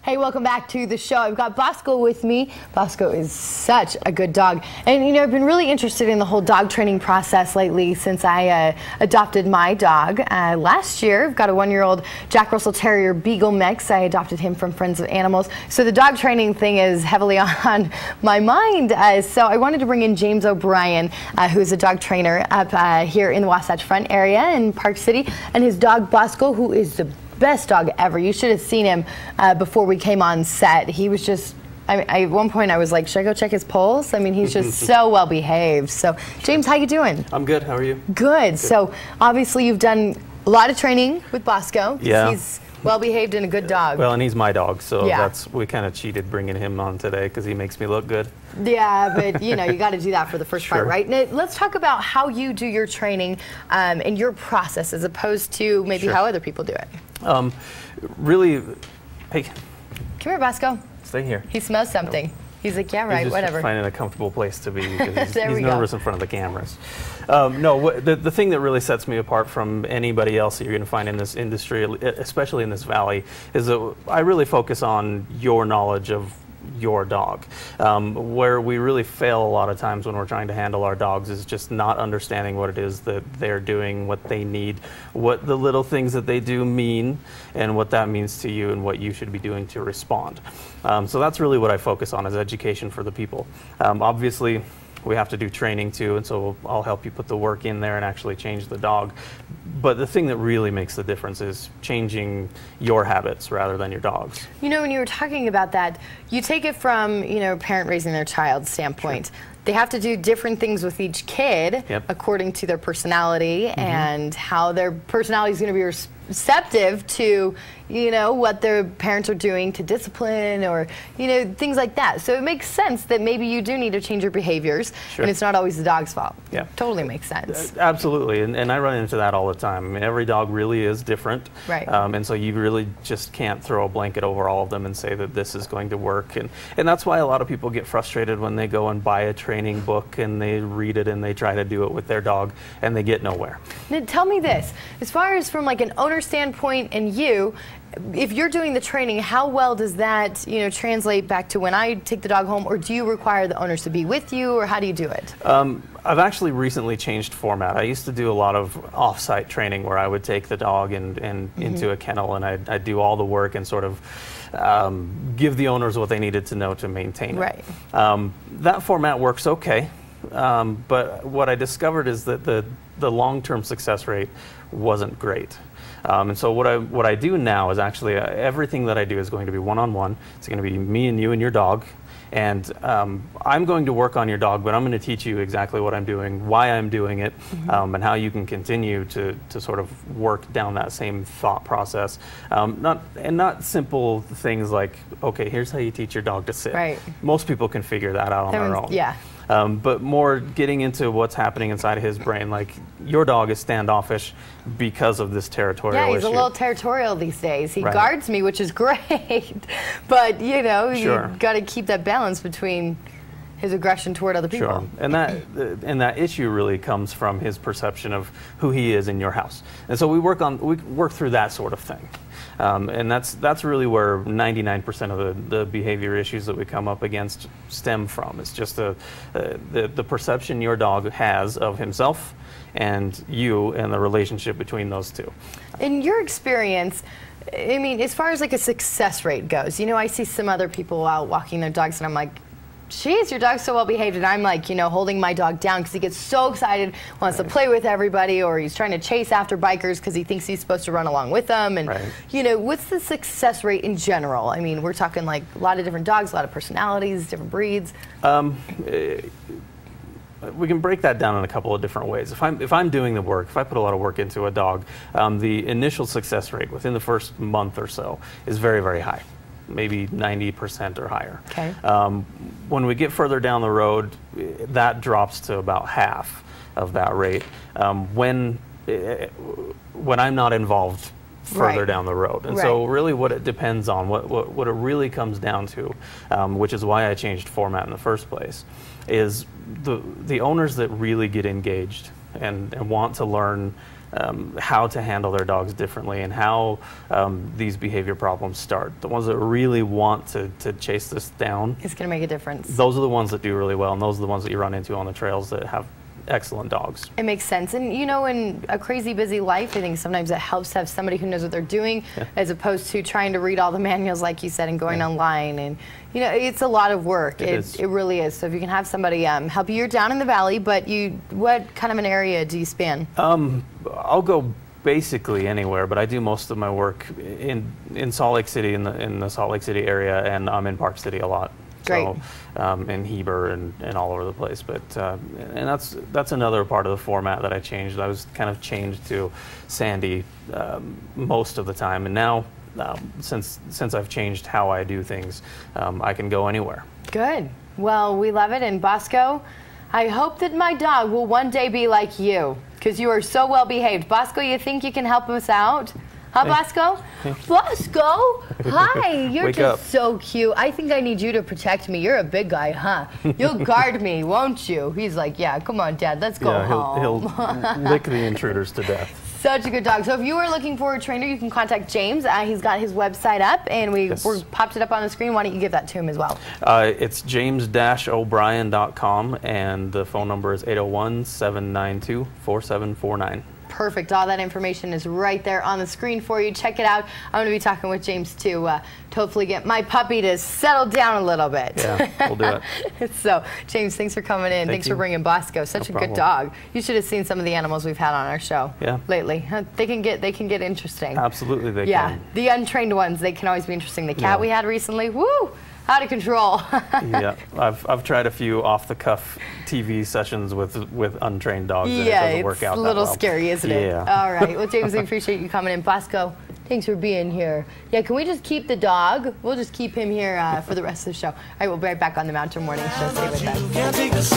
Hey, welcome back to the show. I've got Bosco with me. Bosco is such a good dog. And, you know, I've been really interested in the whole dog training process lately since I adopted my dog last year. I've got a 1-year-old Jack Russell Terrier Beagle mix. I adopted him from Friends of Animals. So the dog training thing is heavily on my mind. So I wanted to bring in James O'Brien, who is a dog trainer up here in the Wasatch Front area in Park City, and his dog Bosco, who is the best dog ever. You should have seen him before we came on set. He was just, at one point I was like, should I go check his pulse? I mean, he's just so well behaved. So, James, how you doing? I'm good. How are you? Good. So, obviously you've done a lot of training with Bosco. Yeah. He's well behaved and a good dog. Well, and he's my dog, so yeah. we kind of cheated bringing him on today because he makes me look good. Yeah, but you know, you got to do that for the first Sure. part, right? Now, let's talk about how you do your training and your process as opposed to maybe Sure. how other people do it. Really, hey. Come here, Bosco. Stay here. He smells something. He's like, yeah, right, He's just whatever. finding a comfortable place to be because There he's we nervous go. in front of the cameras. No, the thing that really sets me apart from anybody else that you're going to find in this industry, especially in this valley, is that I really focus on your knowledge of your dog. Where we really fail a lot of times when we're trying to handle our dogs is just not understanding what it is that they're doing, what they need, what the little things that they do mean, and what that means to you and what you should be doing to respond. So that's really what I focus on, is education for the people. Obviously, we have to do training too, and so I'll help you put the work in there and actually change the dog. But the thing that really makes the difference is changing your habits rather than your dog's. You know, when you were talking about that, you take it from, you know, a parent raising their child's standpoint. Sure. They have to do different things with each kid according to their personality and how their personality is going to be receptive to, you know, what their parents are doing to discipline or, you know, things like that. So it makes sense that maybe you do need to change your behaviors, and it's not always the dog's fault. Yeah. Totally makes sense. Absolutely, and I run into that all the time. I mean, every dog really is different. Right. And so you really just can't throw a blanket over all of them and say that this is going to work. And that's why a lot of people get frustrated when they go and buy a training book and they read it and they try to do it with their dog and they get nowhere. Now, tell me this, as far as from like an owner standpoint and you, if you're doing the training, how well does that, you know, translate back to when I take the dog home, or do you require the owners to be with you, or how do you do it? I've actually recently changed format. I used to do a lot of off-site training where I would take the dog and into a kennel and I'd do all the work and sort of give the owners what they needed to know to maintain it. Right. That format works okay, but what I discovered is that the long-term success rate wasn't great. And so what I do now is actually everything that I do is going to be one-on-one. It's going to be me and you and your dog. And I'm going to work on your dog, but I'm going to teach you exactly what I'm doing, why I'm doing it, and how you can continue to sort of work down that same thought process. Not simple things like, okay, here's how you teach your dog to sit. Right. Most people can figure that out on their own. Yeah. But more getting into what's happening inside of his brain. Like, your dog is standoffish because of this territorial issue. Yeah, he's a little territorial these days. He guards me, which is great. But, you know, you've got to keep that balance between his aggression toward other people. Sure, and that issue really comes from his perception of who he is in your house. And so we work through that sort of thing. And that's really where 99% of the behavior issues that we come up against stem from. It's just the perception your dog has of himself and you and the relationship between those two. In your experience, I mean, as far as like a success rate goes, you know, I see some other people out walking their dogs and I'm like, geez, your dog's so well behaved, and I'm like, you know, holding my dog down because he gets so excited, wants to play with everybody, or he's trying to chase after bikers because he thinks he's supposed to run along with them. And you know, what's the success rate in general? I mean, we're talking like a lot of different dogs, a lot of personalities, different breeds. We can break that down in a couple of different ways. If I'm doing the work, if I put a lot of work into a dog, the initial success rate within the first month or so is very, very high. Maybe 90% or higher. Okay. When we get further down the road, that drops to about half of that rate. When I'm not involved further down the road. And so really what it depends on, what it really comes down to, which is why I changed format in the first place, is the owners that really get engaged and want to learn how to handle their dogs differently and how these behavior problems start. The ones that really want to chase this down, it's going to make a difference. Those are the ones that do really well, and those are the ones that you run into on the trails that have excellent dogs. It makes sense. And you know, in a crazy busy life, I think sometimes it helps to have somebody who knows what they're doing, as opposed to trying to read all the manuals, like you said, and going online. And you know, it's a lot of work. It really is. So if you can have somebody help you, you're down in the valley, but what kind of an area do you span? I'll go basically anywhere, but I do most of my work in Salt Lake City, in the Salt Lake City area, and I'm in Park City a lot. Great. So, in Heber and all over the place. But and that's another part of the format that I changed. I was kind of changed to Sandy most of the time, and now since I've changed how I do things, I can go anywhere. Good. Well, we love it. And Bosco, I hope that my dog will one day be like you, because you are so well behaved. Bosco, you think you can help us out? Huh, Bosco? Bosco? Hi, you're just so cute. I think I need you to protect me. You're a big guy, huh? You'll guard me, won't you? He's like, yeah, come on, Dad, let's go home. He'll lick the intruders to death. Such a good dog. So if you are looking for a trainer, you can contact James. He's got his website up, and we popped it up on the screen. Why don't you give that to him as well? It's james-o'brien.com, and the phone number is 801-792-4749. Perfect. All that information is right there on the screen for you. Check it out. I'm going to be talking with James to hopefully get my puppy to settle down a little bit. Yeah, we'll do it. So, James, thanks for coming in. Thanks for bringing Bosco. Such a good dog. You should have seen some of the animals we've had on our show lately. They can get interesting. Absolutely, they can. Yeah, the untrained ones, they can always be interesting. The cat we had recently, woo! Out of control. Yeah, I've tried a few off-the-cuff TV sessions with untrained dogs, and it doesn't work out that well. It's a little scary, isn't it? Yeah. All right. Well, James, we appreciate you coming in. Bosco, thanks for being here. Yeah, can we just keep the dog? We'll just keep him here for the rest of the show. All right, we'll be right back on the Mountain Morning Show. Stay with us.